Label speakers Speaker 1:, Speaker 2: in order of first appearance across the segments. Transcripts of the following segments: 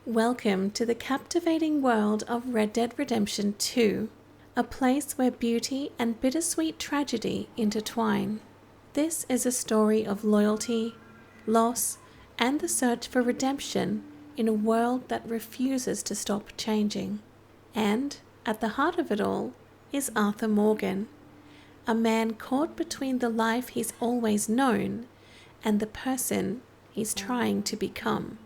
Speaker 1: Welcome to the captivating world of Red Dead Redemption 2, a place where beauty and bittersweet tragedy intertwine. This is a story of loyalty, loss, and the search for redemption in a world that refuses to stop changing. And at the heart of it all is Arthur Morgan, a man caught between the life he's always known and the person he's trying to become.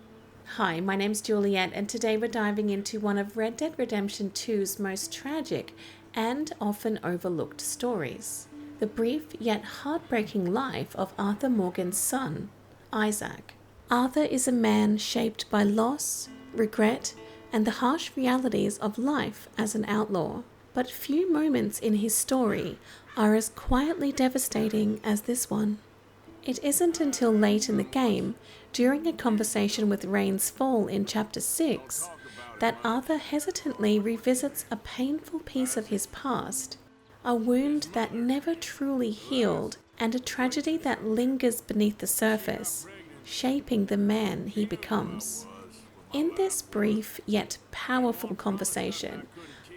Speaker 1: Hi, my name's Juliette, and today we're diving into one of Red Dead Redemption 2's most tragic and often overlooked stories. The brief yet heartbreaking life of Arthur Morgan's son, Isaac. Arthur is a man shaped by loss, regret, and the harsh realities of life as an outlaw. But few moments in his story are as quietly devastating as this one. It isn't until late in the game, during a conversation with Rain's Fall in Chapter 6, that Arthur hesitantly revisits a painful piece of his past, a wound that never truly healed, and a tragedy that lingers beneath the surface, shaping the man he becomes. In this brief yet powerful conversation,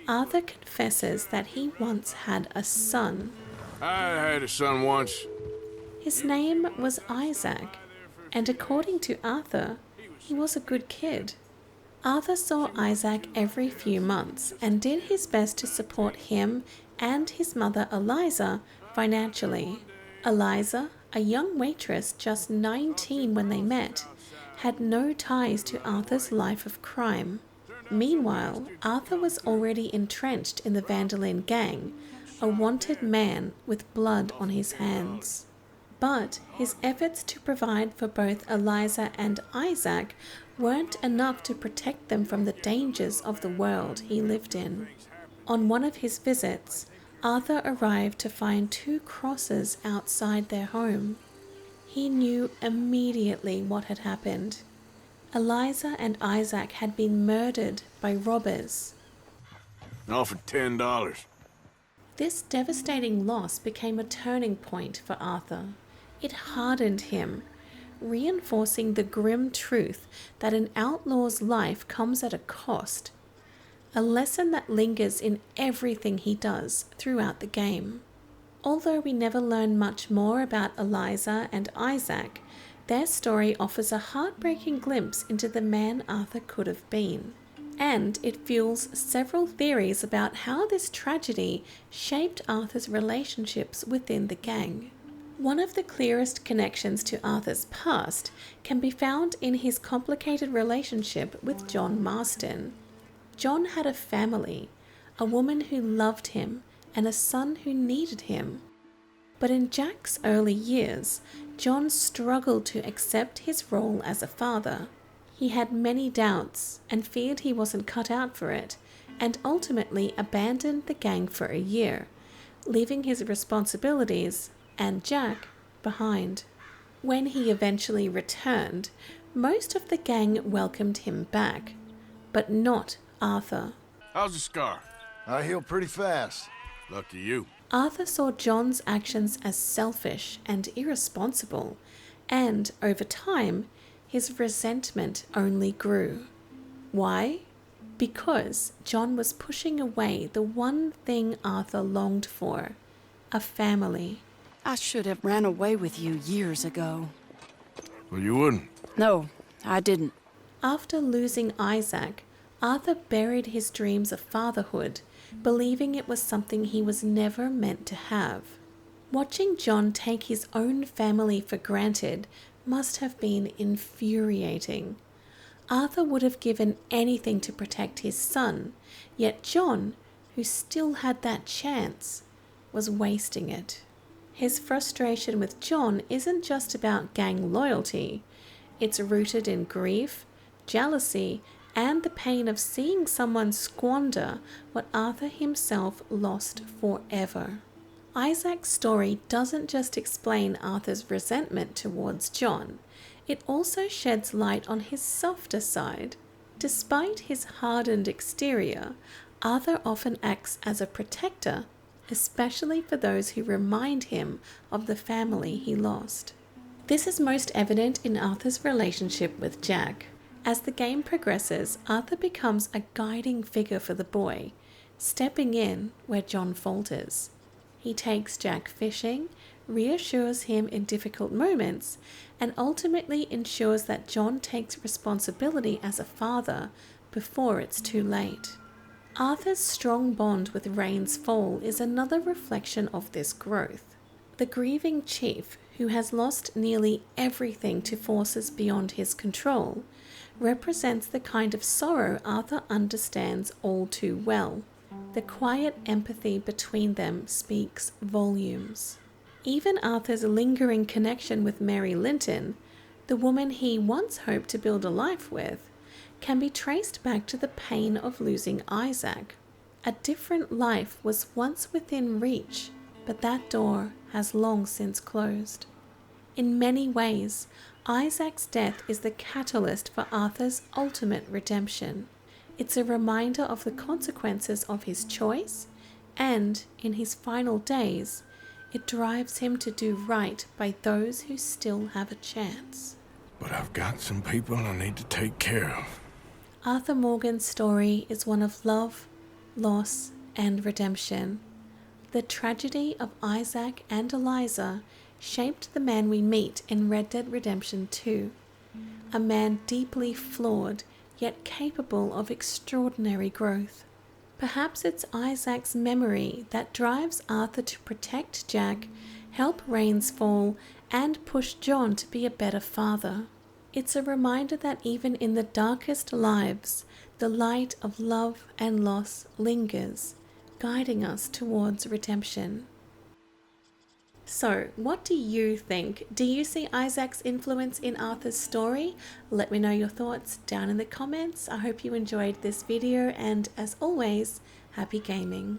Speaker 1: Arthur confesses that he once had a son.
Speaker 2: I had a son once.
Speaker 1: His name was Isaac, and according to Arthur, he was a good kid. Arthur saw Isaac every few months and did his best to support him and his mother Eliza financially. Eliza, a young waitress just 19 when they met, had no ties to Arthur's life of crime. Meanwhile, Arthur was already entrenched in the Vandalin gang, a wanted man with blood on his hands. But his efforts to provide for both Eliza and Isaac weren't enough to protect them from the dangers of the world he lived in. On one of his visits, Arthur arrived to find two crosses outside their home. He knew immediately what had happened. Eliza and Isaac had been murdered by robbers.
Speaker 2: Offered $10.
Speaker 1: This devastating loss became a turning point for Arthur. It hardened him, reinforcing the grim truth that an outlaw's life comes at a cost, a lesson that lingers in everything he does throughout the game. Although we never learn much more about Eliza and Isaac, their story offers a heartbreaking glimpse into the man Arthur could have been. And it fuels several theories about how this tragedy shaped Arthur's relationships within the gang. One of the clearest connections to Arthur's past can be found in his complicated relationship with John Marston. John had a family, a woman who loved him, and a son who needed him. But in Jack's early years, John struggled to accept his role as a father. He had many doubts and feared he wasn't cut out for it, and ultimately abandoned the gang for a year, leaving his responsibilities and Jack behind. When he eventually returned, most of the gang welcomed him back, but not Arthur.
Speaker 2: How's the scar?
Speaker 3: I heal pretty fast.
Speaker 2: Lucky you.
Speaker 1: Arthur saw John's actions as selfish and irresponsible, and over time, his resentment only grew. Why? Because John was pushing away the one thing Arthur longed for, a family.
Speaker 4: I should have ran away with you years ago.
Speaker 2: Well, you wouldn't.
Speaker 4: No, I didn't.
Speaker 1: After losing Isaac, Arthur buried his dreams of fatherhood, believing it was something he was never meant to have. Watching John take his own family for granted must have been infuriating. Arthur would have given anything to protect his son, yet John, who still had that chance, was wasting it. His frustration with John isn't just about gang loyalty. It's rooted in grief, jealousy, and the pain of seeing someone squander what Arthur himself lost forever. Isaac's story doesn't just explain Arthur's resentment towards John, it also sheds light on his softer side. Despite his hardened exterior, Arthur often acts as a protector, especially for those who remind him of the family he lost. This is most evident in Arthur's relationship with Jack. As the game progresses, Arthur becomes a guiding figure for the boy, stepping in where John falters. He takes Jack fishing, reassures him in difficult moments, and ultimately ensures that John takes responsibility as a father before it's too late. Arthur's strong bond with Rain's fall is another reflection of this growth. The grieving chief, who has lost nearly everything to forces beyond his control, represents the kind of sorrow Arthur understands all too well. The quiet empathy between them speaks volumes. Even Arthur's lingering connection with Mary Linton, the woman he once hoped to build a life with, can be traced back to the pain of losing Isaac. A different life was once within reach, but that door has long since closed. In many ways, Isaac's death is the catalyst for Arthur's ultimate redemption. It's a reminder of the consequences of his choice, and, in his final days, it drives him to do right by those who still have a chance.
Speaker 2: But I've got some people I need to take care of.
Speaker 1: Arthur Morgan's story is one of love, loss, and redemption. The tragedy of Isaac and Eliza shaped the man we meet in Red Dead Redemption 2. A man deeply flawed, yet capable of extraordinary growth. Perhaps it's Isaac's memory that drives Arthur to protect Jack, help Rain's fall, and push John to be a better father. It's a reminder that even in the darkest lives, the light of love and loss lingers, guiding us towards redemption. So, what do you think? Do you see Isaac's influence in Arthur's story? Let me know your thoughts down in the comments. I hope you enjoyed this video, and as always, happy gaming.